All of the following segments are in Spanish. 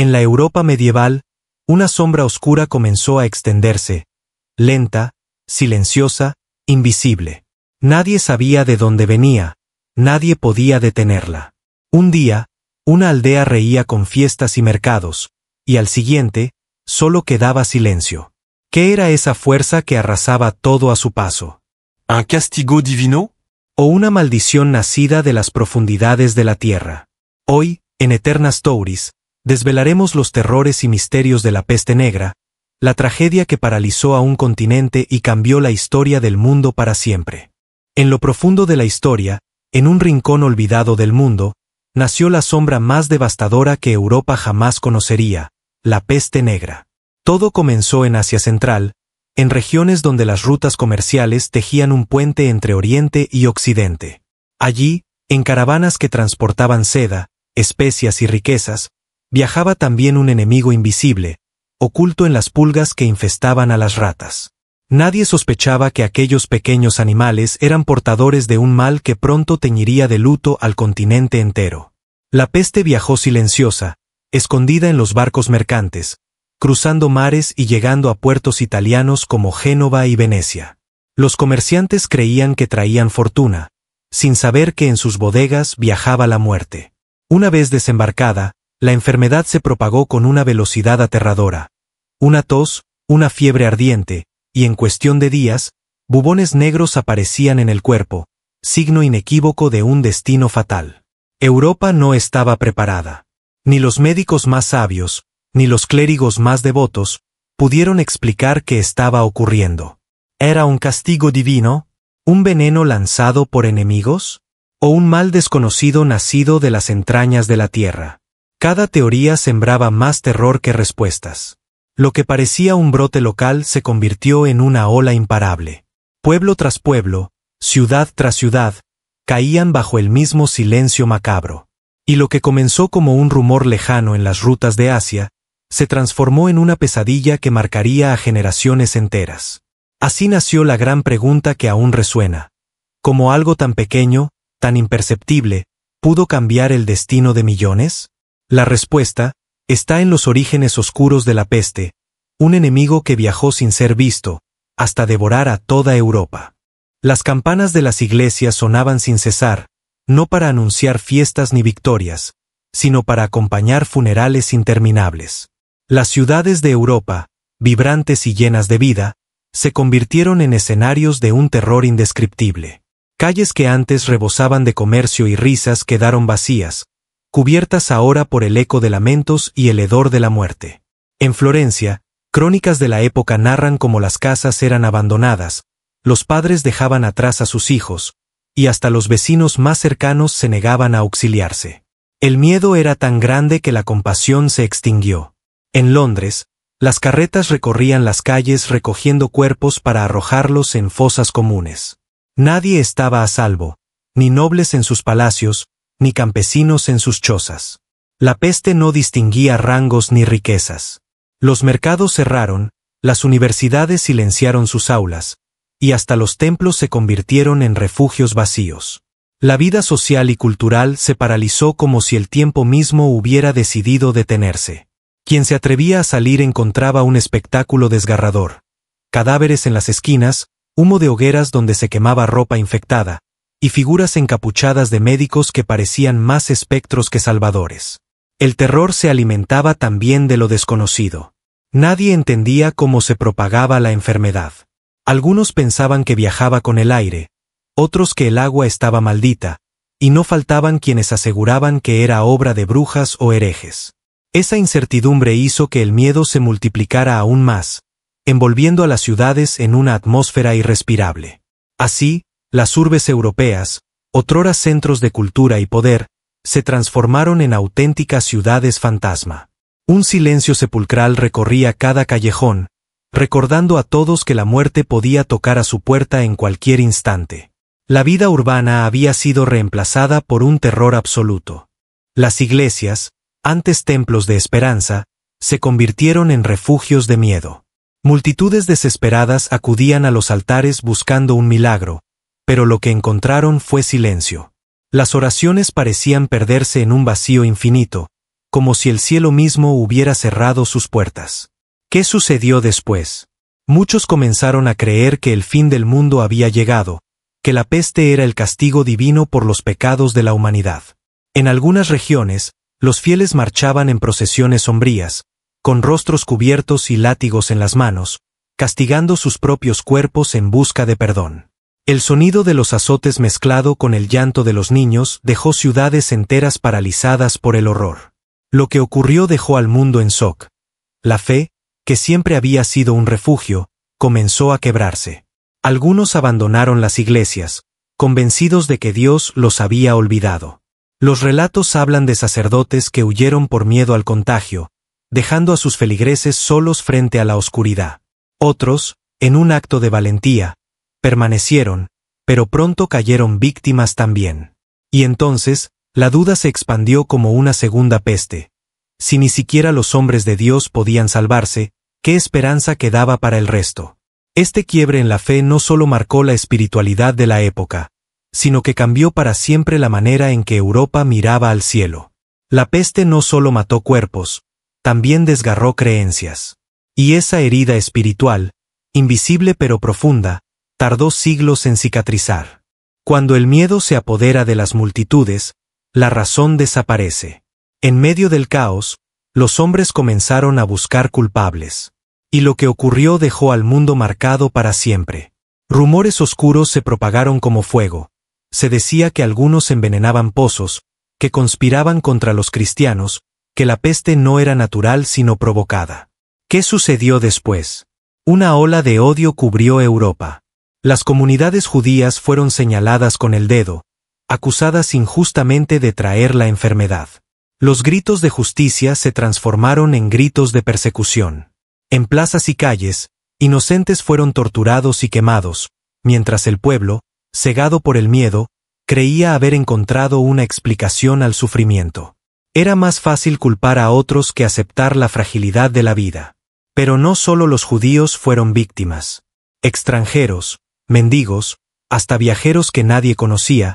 En la Europa medieval, una sombra oscura comenzó a extenderse, lenta, silenciosa, invisible. Nadie sabía de dónde venía, nadie podía detenerla. Un día, una aldea reía con fiestas y mercados, y al siguiente, solo quedaba silencio. ¿Qué era esa fuerza que arrasaba todo a su paso? ¿Un castigo divino? ¿O una maldición nacida de las profundidades de la tierra? Hoy, en Eterna Stories, desvelaremos los terrores y misterios de la peste negra, la tragedia que paralizó a un continente y cambió la historia del mundo para siempre. En lo profundo de la historia, en un rincón olvidado del mundo, nació la sombra más devastadora que Europa jamás conocería, la peste negra. Todo comenzó en Asia Central, en regiones donde las rutas comerciales tejían un puente entre Oriente y Occidente. Allí, en caravanas que transportaban seda, especias y riquezas, viajaba también un enemigo invisible, oculto en las pulgas que infestaban a las ratas. Nadie sospechaba que aquellos pequeños animales eran portadores de un mal que pronto teñiría de luto al continente entero. La peste viajó silenciosa, escondida en los barcos mercantes, cruzando mares y llegando a puertos italianos como Génova y Venecia. Los comerciantes creían que traían fortuna, sin saber que en sus bodegas viajaba la muerte. Una vez desembarcada, la enfermedad se propagó con una velocidad aterradora. Una tos, una fiebre ardiente, y en cuestión de días, bubones negros aparecían en el cuerpo, signo inequívoco de un destino fatal. Europa no estaba preparada. Ni los médicos más sabios, ni los clérigos más devotos, pudieron explicar qué estaba ocurriendo. ¿Era un castigo divino? ¿Un veneno lanzado por enemigos? ¿O un mal desconocido nacido de las entrañas de la tierra? Cada teoría sembraba más terror que respuestas. Lo que parecía un brote local se convirtió en una ola imparable. Pueblo tras pueblo, ciudad tras ciudad, caían bajo el mismo silencio macabro. Y lo que comenzó como un rumor lejano en las rutas de Asia, se transformó en una pesadilla que marcaría a generaciones enteras. Así nació la gran pregunta que aún resuena. ¿Cómo algo tan pequeño, tan imperceptible, pudo cambiar el destino de millones? La respuesta está en los orígenes oscuros de la peste, un enemigo que viajó sin ser visto, hasta devorar a toda Europa. Las campanas de las iglesias sonaban sin cesar, no para anunciar fiestas ni victorias, sino para acompañar funerales interminables. Las ciudades de Europa, vibrantes y llenas de vida, se convirtieron en escenarios de un terror indescriptible. Calles que antes rebosaban de comercio y risas quedaron vacías, cubiertas ahora por el eco de lamentos y el hedor de la muerte. En Florencia, crónicas de la época narran cómo las casas eran abandonadas, los padres dejaban atrás a sus hijos, y hasta los vecinos más cercanos se negaban a auxiliarse. El miedo era tan grande que la compasión se extinguió. En Londres, las carretas recorrían las calles recogiendo cuerpos para arrojarlos en fosas comunes. Nadie estaba a salvo, ni nobles en sus palacios, ni campesinos en sus chozas. La peste no distinguía rangos ni riquezas. Los mercados cerraron, las universidades silenciaron sus aulas, y hasta los templos se convirtieron en refugios vacíos. La vida social y cultural se paralizó como si el tiempo mismo hubiera decidido detenerse. Quien se atrevía a salir encontraba un espectáculo desgarrador. Cadáveres en las esquinas, humo de hogueras donde se quemaba ropa infectada, y figuras encapuchadas de médicos que parecían más espectros que salvadores. El terror se alimentaba también de lo desconocido. Nadie entendía cómo se propagaba la enfermedad. Algunos pensaban que viajaba con el aire, otros que el agua estaba maldita, y no faltaban quienes aseguraban que era obra de brujas o herejes. Esa incertidumbre hizo que el miedo se multiplicara aún más, envolviendo a las ciudades en una atmósfera irrespirable. Así, las urbes europeas, otrora centros de cultura y poder, se transformaron en auténticas ciudades fantasma. Un silencio sepulcral recorría cada callejón, recordando a todos que la muerte podía tocar a su puerta en cualquier instante. La vida urbana había sido reemplazada por un terror absoluto. Las iglesias, antes templos de esperanza, se convirtieron en refugios de miedo. Multitudes desesperadas acudían a los altares buscando un milagro, pero lo que encontraron fue silencio. Las oraciones parecían perderse en un vacío infinito, como si el cielo mismo hubiera cerrado sus puertas. ¿Qué sucedió después? Muchos comenzaron a creer que el fin del mundo había llegado, que la peste era el castigo divino por los pecados de la humanidad. En algunas regiones, los fieles marchaban en procesiones sombrías, con rostros cubiertos y látigos en las manos, castigando sus propios cuerpos en busca de perdón. El sonido de los azotes mezclado con el llanto de los niños dejó ciudades enteras paralizadas por el horror. Lo que ocurrió dejó al mundo en shock. La fe, que siempre había sido un refugio, comenzó a quebrarse. Algunos abandonaron las iglesias, convencidos de que Dios los había olvidado. Los relatos hablan de sacerdotes que huyeron por miedo al contagio, dejando a sus feligreses solos frente a la oscuridad. Otros, en un acto de valentía, permanecieron, pero pronto cayeron víctimas también. Y entonces, la duda se expandió como una segunda peste. Si ni siquiera los hombres de Dios podían salvarse, ¿qué esperanza quedaba para el resto? Este quiebre en la fe no solo marcó la espiritualidad de la época, sino que cambió para siempre la manera en que Europa miraba al cielo. La peste no solo mató cuerpos, también desgarró creencias. Y esa herida espiritual, invisible pero profunda, tardó siglos en cicatrizar. Cuando el miedo se apodera de las multitudes, la razón desaparece. En medio del caos, los hombres comenzaron a buscar culpables. Y lo que ocurrió dejó al mundo marcado para siempre. Rumores oscuros se propagaron como fuego. Se decía que algunos envenenaban pozos, que conspiraban contra los cristianos, que la peste no era natural sino provocada. ¿Qué sucedió después? Una ola de odio cubrió Europa. Las comunidades judías fueron señaladas con el dedo, acusadas injustamente de traer la enfermedad. Los gritos de justicia se transformaron en gritos de persecución. En plazas y calles, inocentes fueron torturados y quemados, mientras el pueblo, cegado por el miedo, creía haber encontrado una explicación al sufrimiento. Era más fácil culpar a otros que aceptar la fragilidad de la vida. Pero no solo los judíos fueron víctimas. Extranjeros, mendigos, hasta viajeros que nadie conocía,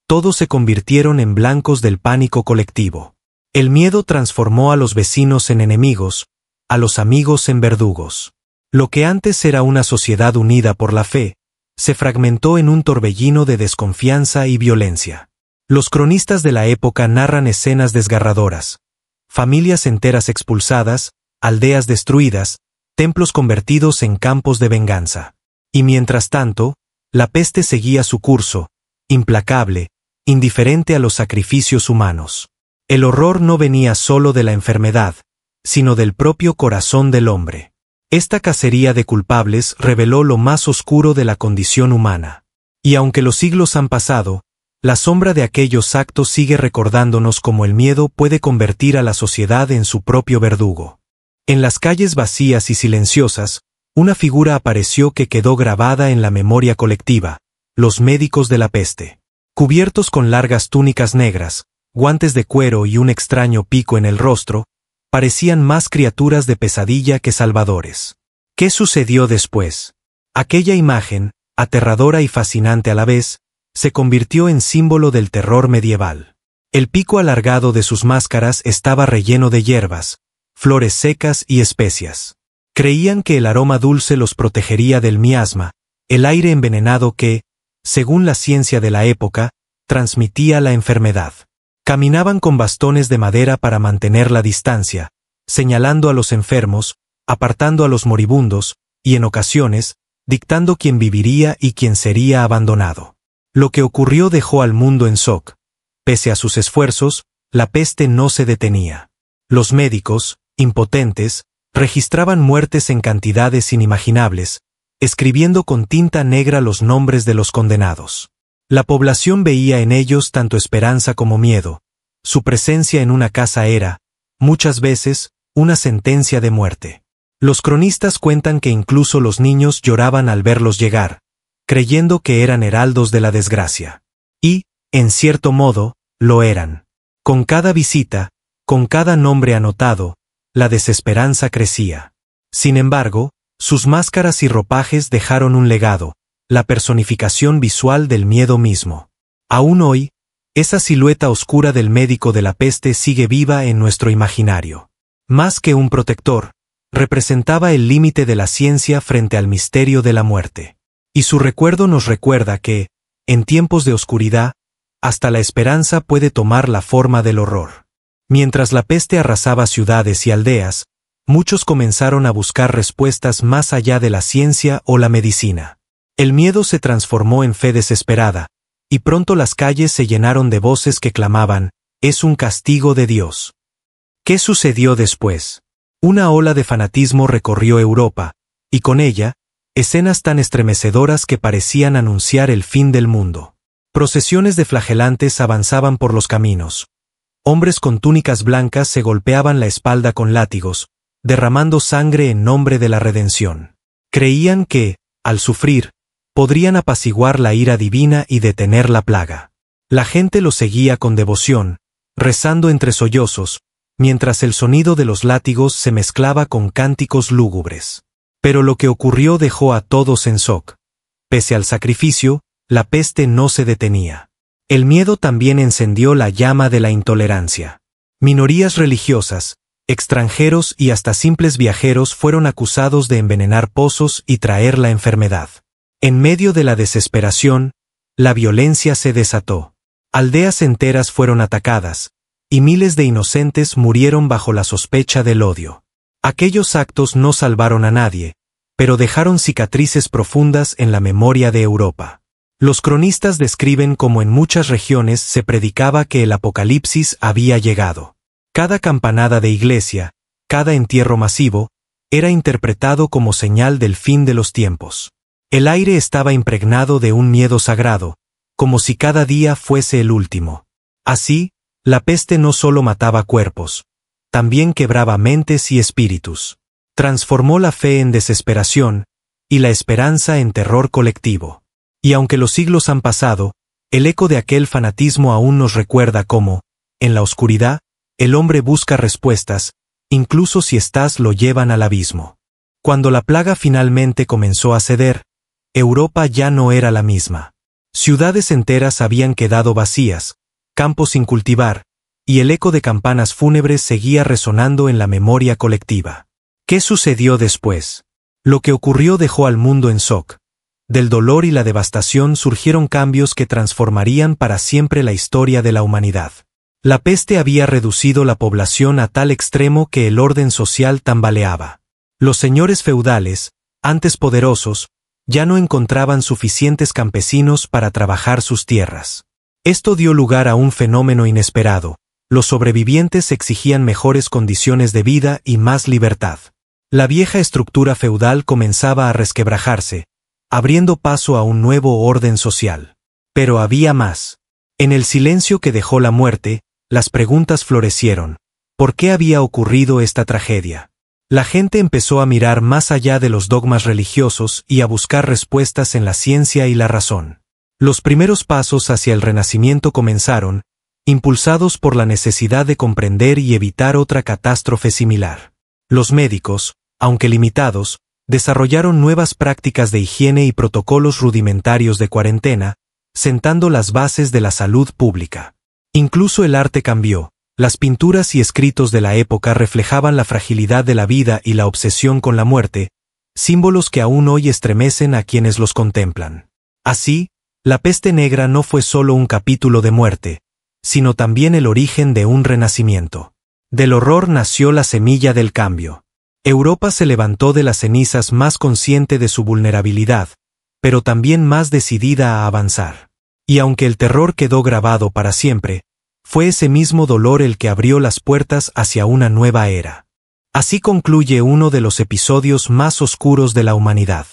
todos se convirtieron en blancos del pánico colectivo. El miedo transformó a los vecinos en enemigos, a los amigos en verdugos. Lo que antes era una sociedad unida por la fe, se fragmentó en un torbellino de desconfianza y violencia. Los cronistas de la época narran escenas desgarradoras. Familias enteras expulsadas, aldeas destruidas, templos convertidos en campos de venganza. Y mientras tanto, la peste seguía su curso, implacable, indiferente a los sacrificios humanos. El horror no venía solo de la enfermedad, sino del propio corazón del hombre. Esta cacería de culpables reveló lo más oscuro de la condición humana. Y aunque los siglos han pasado, la sombra de aquellos actos sigue recordándonos cómo el miedo puede convertir a la sociedad en su propio verdugo. En las calles vacías y silenciosas, una figura apareció que quedó grabada en la memoria colectiva: los médicos de la peste. Cubiertos con largas túnicas negras, guantes de cuero y un extraño pico en el rostro, parecían más criaturas de pesadilla que salvadores. ¿Qué sucedió después? Aquella imagen, aterradora y fascinante a la vez, se convirtió en símbolo del terror medieval. El pico alargado de sus máscaras estaba relleno de hierbas, flores secas y especias. Creían que el aroma dulce los protegería del miasma, el aire envenenado que, según la ciencia de la época, transmitía la enfermedad. Caminaban con bastones de madera para mantener la distancia, señalando a los enfermos, apartando a los moribundos, y en ocasiones, dictando quién viviría y quién sería abandonado. Lo que ocurrió dejó al mundo en shock. Pese a sus esfuerzos, la peste no se detenía. Los médicos, impotentes, registraban muertes en cantidades inimaginables, escribiendo con tinta negra los nombres de los condenados. La población veía en ellos tanto esperanza como miedo. Su presencia en una casa era, muchas veces, una sentencia de muerte. Los cronistas cuentan que incluso los niños lloraban al verlos llegar, creyendo que eran heraldos de la desgracia. Y, en cierto modo, lo eran. Con cada visita, con cada nombre anotado, la desesperanza crecía. Sin embargo, sus máscaras y ropajes dejaron un legado, la personificación visual del miedo mismo. Aún hoy, Esa silueta oscura del médico de la peste sigue viva en nuestro imaginario. Más que un protector, representaba el límite de la ciencia frente al misterio de la muerte. Y su recuerdo nos recuerda que, en tiempos de oscuridad, hasta la esperanza puede tomar la forma del horror. Mientras la peste arrasaba ciudades y aldeas, muchos comenzaron a buscar respuestas más allá de la ciencia o la medicina. El miedo se transformó en fe desesperada, y pronto las calles se llenaron de voces que clamaban, «Es un castigo de Dios». ¿Qué sucedió después? Una ola de fanatismo recorrió Europa, y con ella, escenas tan estremecedoras que parecían anunciar el fin del mundo. Procesiones de flagelantes avanzaban por los caminos. Hombres con túnicas blancas se golpeaban la espalda con látigos, derramando sangre en nombre de la redención. Creían que, al sufrir, podrían apaciguar la ira divina y detener la plaga. La gente lo seguía con devoción, rezando entre sollozos, mientras el sonido de los látigos se mezclaba con cánticos lúgubres. Pero lo que ocurrió dejó a todos en shock. Pese al sacrificio, la peste no se detenía. El miedo también encendió la llama de la intolerancia. Minorías religiosas, extranjeros y hasta simples viajeros fueron acusados de envenenar pozos y traer la enfermedad. En medio de la desesperación, la violencia se desató. Aldeas enteras fueron atacadas, y miles de inocentes murieron bajo la sospecha del odio. Aquellos actos no salvaron a nadie, pero dejaron cicatrices profundas en la memoria de Europa. Los cronistas describen cómo en muchas regiones se predicaba que el apocalipsis había llegado. Cada campanada de iglesia, cada entierro masivo, era interpretado como señal del fin de los tiempos. El aire estaba impregnado de un miedo sagrado, como si cada día fuese el último. Así, la peste no solo mataba cuerpos, también quebraba mentes y espíritus. Transformó la fe en desesperación, y la esperanza en terror colectivo. Y aunque los siglos han pasado, el eco de aquel fanatismo aún nos recuerda cómo, en la oscuridad, el hombre busca respuestas, incluso si éstas lo llevan al abismo. Cuando la plaga finalmente comenzó a ceder, Europa ya no era la misma. Ciudades enteras habían quedado vacías, campos sin cultivar, y el eco de campanas fúnebres seguía resonando en la memoria colectiva. ¿Qué sucedió después? Lo que ocurrió dejó al mundo en shock. Del dolor y la devastación surgieron cambios que transformarían para siempre la historia de la humanidad. La peste había reducido la población a tal extremo que el orden social tambaleaba. Los señores feudales, antes poderosos, ya no encontraban suficientes campesinos para trabajar sus tierras. Esto dio lugar a un fenómeno inesperado. Los sobrevivientes exigían mejores condiciones de vida y más libertad. La vieja estructura feudal comenzaba a resquebrajarse, abriendo paso a un nuevo orden social. Pero había más. En el silencio que dejó la muerte, las preguntas florecieron. ¿Por qué había ocurrido esta tragedia? La gente empezó a mirar más allá de los dogmas religiosos y a buscar respuestas en la ciencia y la razón. Los primeros pasos hacia el Renacimiento comenzaron, impulsados por la necesidad de comprender y evitar otra catástrofe similar. Los médicos, aunque limitados, desarrollaron nuevas prácticas de higiene y protocolos rudimentarios de cuarentena, sentando las bases de la salud pública. Incluso el arte cambió. Las pinturas y escritos de la época reflejaban la fragilidad de la vida y la obsesión con la muerte, símbolos que aún hoy estremecen a quienes los contemplan. Así, la peste negra no fue solo un capítulo de muerte, sino también el origen de un renacimiento. Del horror nació la semilla del cambio. Europa se levantó de las cenizas más consciente de su vulnerabilidad, pero también más decidida a avanzar. Y aunque el terror quedó grabado para siempre, fue ese mismo dolor el que abrió las puertas hacia una nueva era. Así concluye uno de los episodios más oscuros de la humanidad.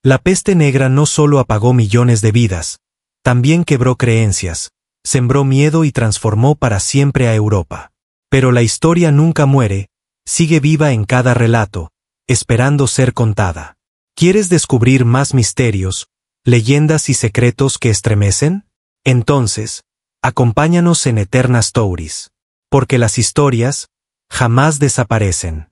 La peste negra no solo apagó millones de vidas, también quebró creencias, sembró miedo y transformó para siempre a Europa. Pero la historia nunca muere, sigue viva en cada relato, esperando ser contada. ¿Quieres descubrir más misterios, leyendas y secretos que estremecen? Entonces, acompáñanos en Eterna Stories, porque las historias jamás desaparecen.